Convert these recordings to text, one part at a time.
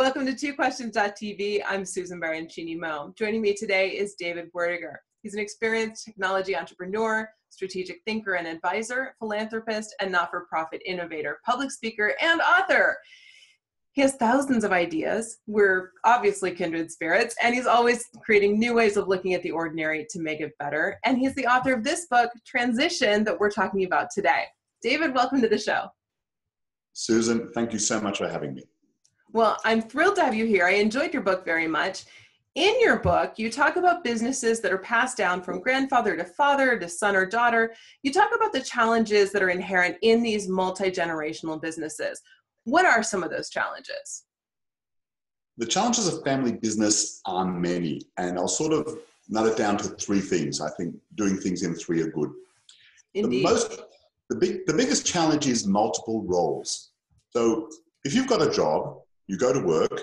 welcome to TwoQuestions.tv. I'm Susan Baroncini-Moe. Joining me today is David Werdiger. He's an experienced technology entrepreneur, strategic thinker and advisor, philanthropist, and not-for-profit innovator, public speaker, and author. He has thousands of ideas. We're obviously kindred spirits, and he's always creating new ways of looking at the ordinary to make it better. And he's the author of this book, Transition, that we're talking about today. David, welcome to the show. Susan, thank you so much for having me. Well, I'm thrilled to have you here. I enjoyed your book very much. In your book, you talk about businesses that are passed down from grandfather to father to son or daughter. You talk about the challenges that are inherent in these multi-generational businesses. What are some of those challenges? The challenges of family business are many, and I'll sort of nut it down to three things. I think doing things in three are good. Indeed. The biggest challenge is multiple roles. So if you've got a job, you go to work,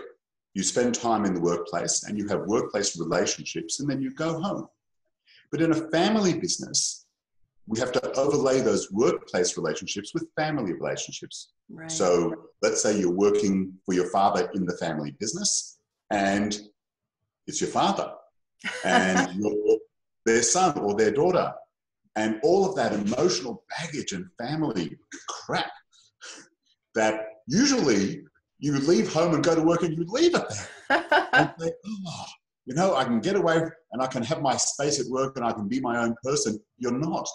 you spend time in the workplace, and you have workplace relationships, and then you go home. But in a family business, we have to overlay those workplace relationships with family relationships. Right. So let's say you're working for your father in the family business, and it's your father, and you're their son or their daughter, and all of that emotional baggage and family crap that usually you leave home and go to work and you leave it there. And think, oh, you know, I can get away and I can have my space at work and I can be my own person. You're not.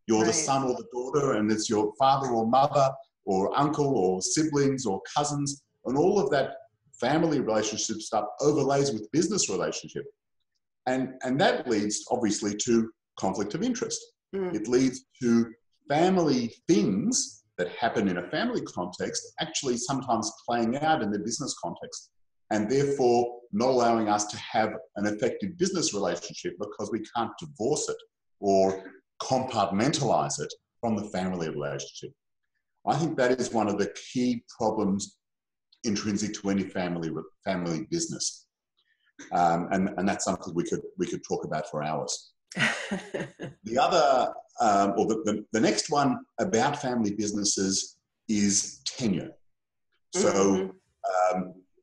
You're the son or the daughter, and it's your father or mother or uncle or siblings or cousins, and all of that family relationship stuff overlays with business relationship. And that leads obviously to conflict of interest. It leads to family things that happen in a family context actually sometimes playing out in the business context, and therefore not allowing us to have an effective business relationship because we can't divorce it or compartmentalize it from the family relationship. I think that is one of the key problems intrinsic to any family business, and that's something we could talk about for hours. The other, or the next one about family businesses is tenure. So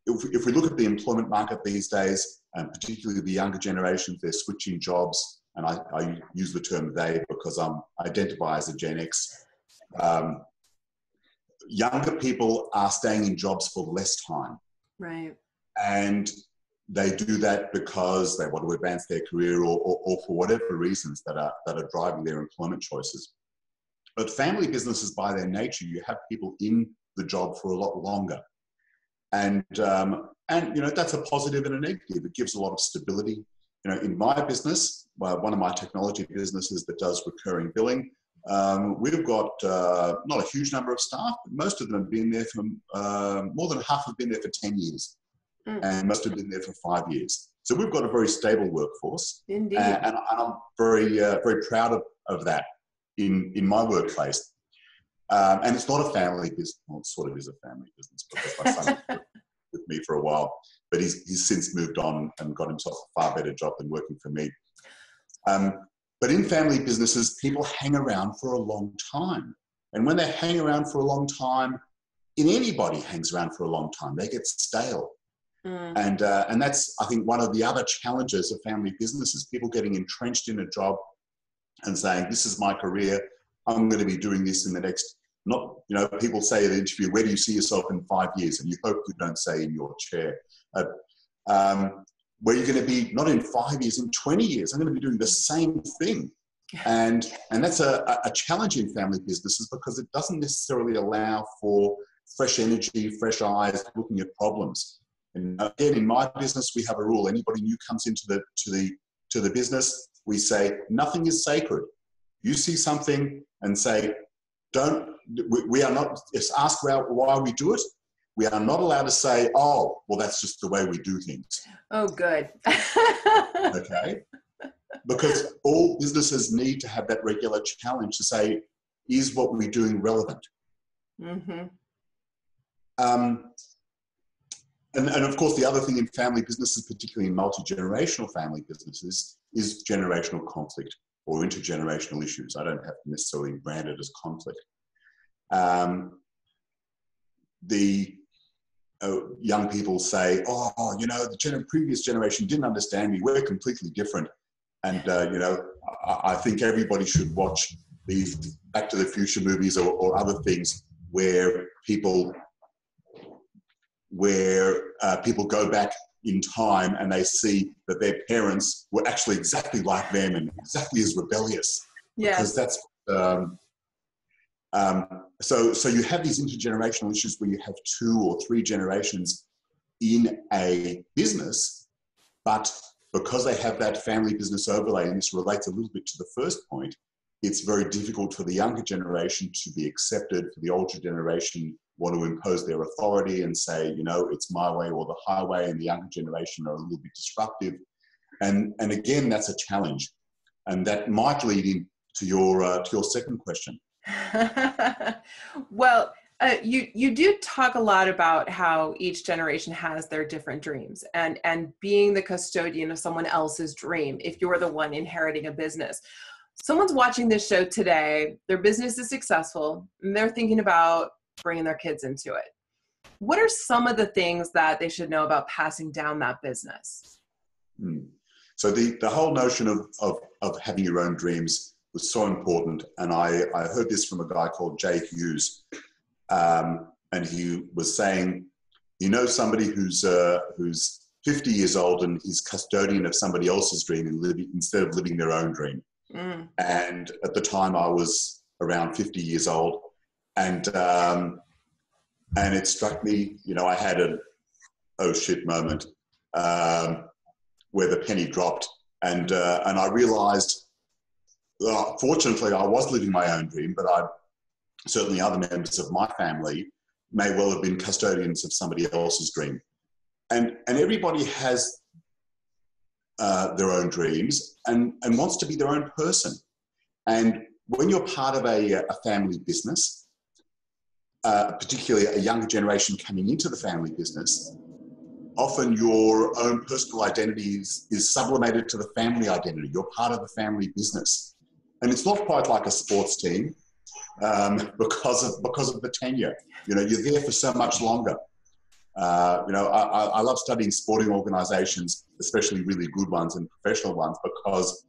if we look at the employment market these days, and particularly the younger generations, they're switching jobs. And I use the term they because I identify as a Gen X. Younger people are staying in jobs for less time. Right. And they do that because they want to advance their career or for whatever reasons that are driving their employment choices. But family businesses, by their nature, you have people in the job for a lot longer. And you know, that's a positive and a negative. It gives a lot of stability. You know, in my business, one of my technology businesses that does recurring billing, we've got not a huge number of staff, but most of them have been there for, more than half have been there for 10 years. And most have been there for 5 years. So we've got a very stable workforce. Indeed. And I'm very proud of that in my workplace. And it's not a family business. Well, it sort of is a family business because my son was with me for a while, but he's since moved on and got himself a far better job than working for me. But in family businesses, people hang around for a long time. And when they hang around for a long time, anybody hangs around for a long time, they get stale. And that's, I think, one of the other challenges of family businesses, people getting entrenched in a job and saying, this is my career, I'm going to be doing this in the next, not, you know, people say in an interview, where do you see yourself in 5 years? And you hope you don't say in your chair. Where you're going to be, not in 5 years, in 20 years, I'm going to be doing the same thing. And that's a challenge in family businesses because it doesn't necessarily allow for fresh energy, fresh eyes, looking at problems. And again, in my business, we have a rule. Anybody new comes into the business, we say, nothing is sacred. You see something and say, we are not, just ask why we do it. We are not allowed to say, oh, well, that's just the way we do things. Oh, good. Okay? Because all businesses need to have that regular challenge to say, is what we're doing relevant? And of course, the other thing in family businesses, particularly in multi-generational family businesses, is generational conflict or intergenerational issues. I don't have to necessarily brand it as conflict. The young people say, oh, you know, the previous generation didn't understand me. We're completely different. And, you know, I think everybody should watch these Back to the Future movies or other things where people go back in time and they see that their parents were actually exactly like them and exactly as rebellious. Yeah. Because that's so you have these intergenerational issues where you have 2 or 3 generations in a business, but because they have that family business overlay, and this relates a little bit to the first point, it's very difficult for the younger generation to be accepted, for the older generation want to impose their authority and say, you know, it's my way or the highway, and the younger generation are a little bit disruptive. And again, that's a challenge. And that might lead into your second question. Well, you do talk a lot about how each generation has their different dreams, and being the custodian of someone else's dream, if you're the one inheriting a business. Someone's watching this show today, their business is successful, and they're thinking about bringing their kids into it. What are some of the things that they should know about passing down that business? So the whole notion of having your own dreams was so important. And I heard this from a guy called Jay Hughes. And he was saying, you know, somebody who's 50 years old and he's custodian of somebody else's dream instead of living their own dream. And at the time I was around 50 years old, and it struck me, you know, I had an oh shit moment where the penny dropped, and I realized, fortunately I was living my own dream, but certainly other members of my family may well have been custodians of somebody else's dream. And everybody has their own dreams and wants to be their own person. And when you're part of a family business, particularly a younger generation coming into the family business, often your own personal identity is sublimated to the family identity. You're part of the family business. And it's not quite like a sports team because of the tenure. You know, you're there for so much longer. You know, I love studying sporting organizations, especially really good ones and professional ones, because,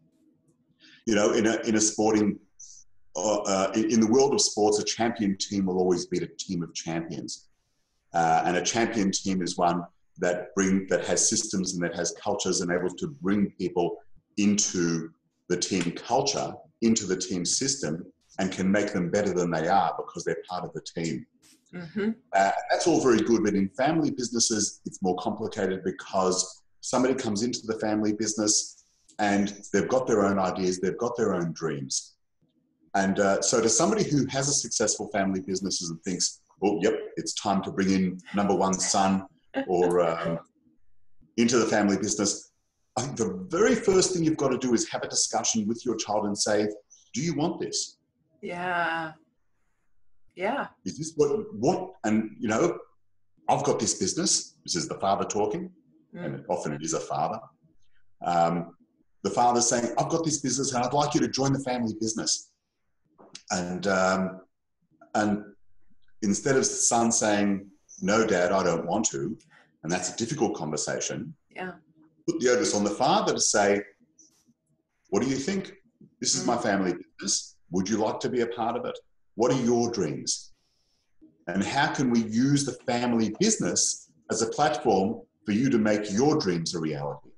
you know, in a sporting, in the world of sports, a champion team will always beat a team of champions. And a champion team is one that has systems and that has cultures and able to bring people into the team culture, into the team system, and can make them better than they are because they're part of the team. Mm-hmm. That's all very good, but in family businesses, it's more complicated because somebody comes into the family business and they've got their own ideas, they've got their own dreams. And so to somebody who has a successful family business and thinks, oh, yep, it's time to bring in number one son or into the family business, I think the very first thing you've got to do is have a discussion with your child and say, do you want this? Yeah. Yeah. Is this what, and you know, I've got this business. This is the father talking, and often it is a father. The father's saying, I've got this business and I'd like you to join the family business. And instead of the son saying, no, Dad, I don't want to, and that's a difficult conversation. Yeah. Put the onus on the father to say, what do you think? This is my family business. Would you like to be a part of it? What are your dreams? And how can we use the family business as a platform for you to make your dreams a reality?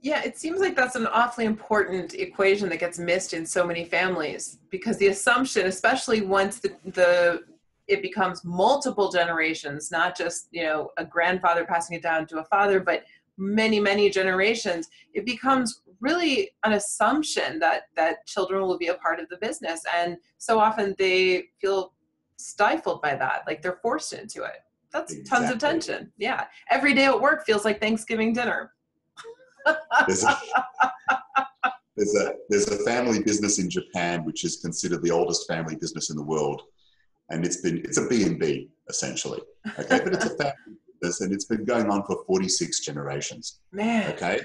Yeah, it seems like that's an awfully important equation that gets missed in so many families, because the assumption, especially once it becomes multiple generations, not just, you know, a grandfather passing it down to a father, but many, many generations, it becomes really an assumption that children will be a part of the business. And so often they feel stifled by that, like they're forced into it. That's exactly. Tons of tension. Yeah. Every day at work feels like Thanksgiving dinner. There's a family business in Japan, which is considered the oldest family business in the world. And it's a B&B essentially. Okay. But it's a family business and it's been going on for 46 generations. Man. Okay.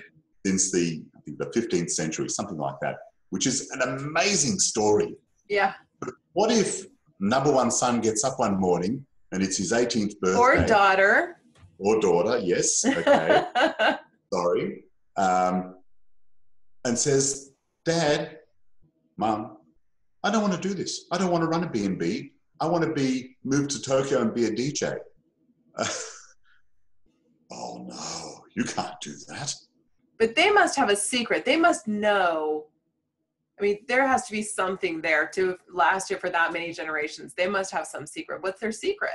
Since I think the 15th century, something like that, which is an amazing story. Yeah. But what if number one son gets up one morning and it's his 18th birthday. Or daughter. Or daughter, yes, okay. Sorry. And says, Dad, Mum, I don't want to do this. I don't want to run a B&B. I want to move to Tokyo and be a DJ. Oh no, you can't do that. But they must have a secret. They must know. I mean, there has to be something there to last you for that many generations. They must have some secret. What's their secret?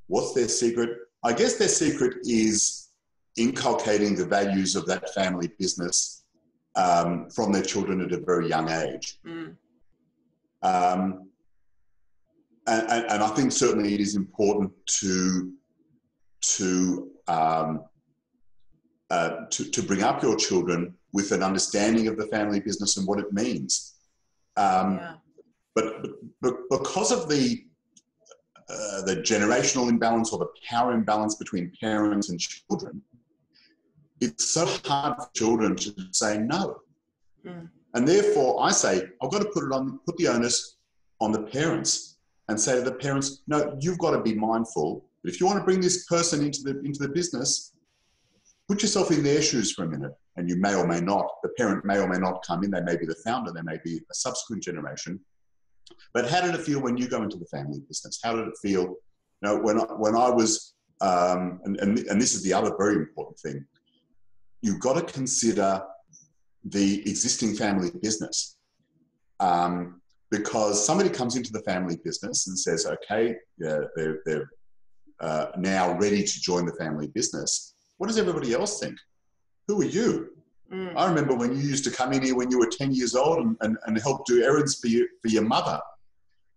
What's their secret? I guess their secret is inculcating the values of that family business from their children at a very young age. Mm. And I think certainly it is important to bring up your children with an understanding of the family business and what it means. But because of the generational imbalance or the power imbalance between parents and children, it's so hard for children to say no. Mm. And therefore I say, I've got to put the onus on the parents and say to the parents, no, you've got to be mindful that if you want to bring this person into the business, put yourself in their shoes for a minute. And you may or may not, the parent may or may not come in, they may be the founder, they may be a subsequent generation. But how did it feel when you go into the family business? How did it feel, you know, when I was, and this is the other very important thing, you've got to consider the existing family business. Because somebody comes into the family business and says, okay, they're now ready to join the family business. What does everybody else think? Who are you? Mm. I remember when you used to come in here when you were 10 years old and help do errands for your mother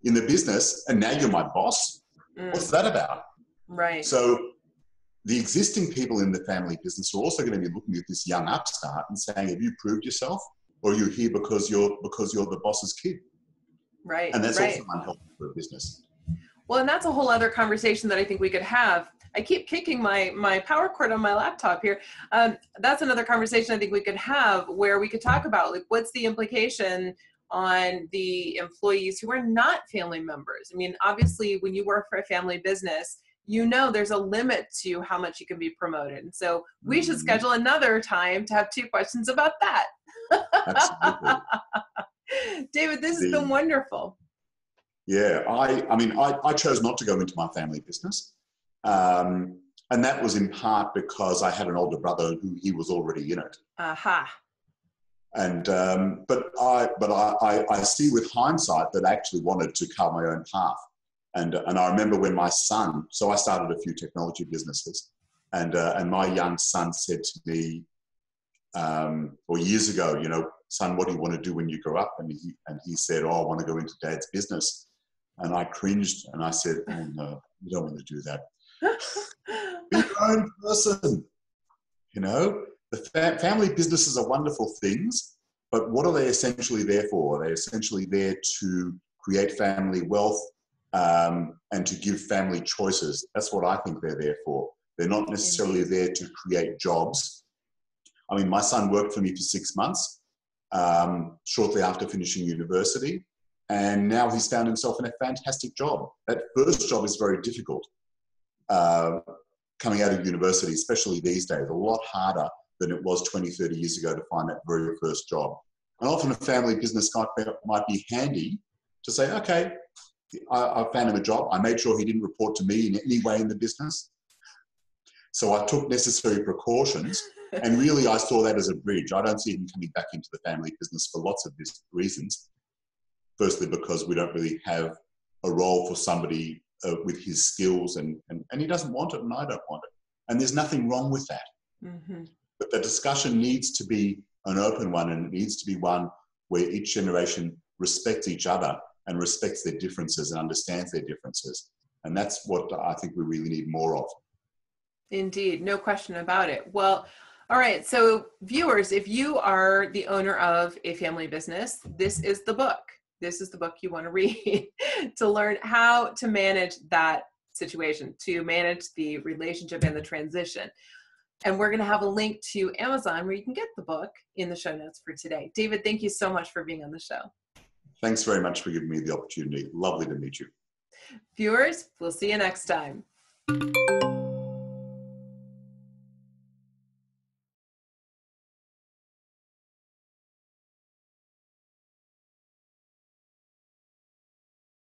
in the business, and now you're my boss. Mm. What's that about? Right. So the existing people in the family business are also going to be looking at this young upstart and saying, have you proved yourself? Or are you here because you're the boss's kid? Right. And that's also unhealthy for a business. Well, and that's a whole other conversation that I think we could have. I keep kicking my power cord on my laptop here. That's another conversation I think we could have where we could talk about, like, what's the implication on the employees who are not family members? I mean, obviously, when you work for a family business, you know there's a limit to how much you can be promoted. And so we should schedule another time to have 2 questions about that. Absolutely. David, this has been wonderful. Yeah, I chose not to go into my family business. And that was in part because I had an older brother who he was already in it. Aha. And but I see with hindsight that I actually wanted to carve my own path. And I remember when my son, so I started a few technology businesses, and my young son said to me, years ago, you know, son, what do you want to do when you grow up? And he said, oh, I want to go into Dad's business. And I cringed and I said, oh no, you don't want to do that. Be your own person. You know, the family businesses are wonderful things, but what are they essentially there for? They're essentially there to create family wealth and to give family choices. That's what I think they're there for. They're not necessarily there to create jobs. I mean, my son worked for me for 6 months shortly after finishing university, and now he's found himself in a fantastic job. That first job is very difficult. Coming out of university, especially these days, a lot harder than it was 20, 30 years ago to find that very first job. And often a family business might be handy to say, okay, I found him a job. I made sure he didn't report to me in any way in the business. So I took necessary precautions, and really I saw that as a bridge. I don't see him coming back into the family business for lots of reasons. Firstly, because we don't really have a role for somebody with his skills, and he doesn't want it and I don't want it. And there's nothing wrong with that. Mm-hmm. But the discussion needs to be an open one, and it needs to be one where each generation respects each other and respects their differences and understands their differences. And that's what I think we really need more of. Indeed, no question about it. Well, all right. So viewers, if you are the owner of a family business, this is the book. This is the book you want to read to learn how to manage that situation, to manage the relationship and the transition. And we're going to have a link to Amazon where you can get the book in the show notes for today. David, thank you so much for being on the show. Thanks very much for giving me the opportunity. Lovely to meet you. Viewers, we'll see you next time.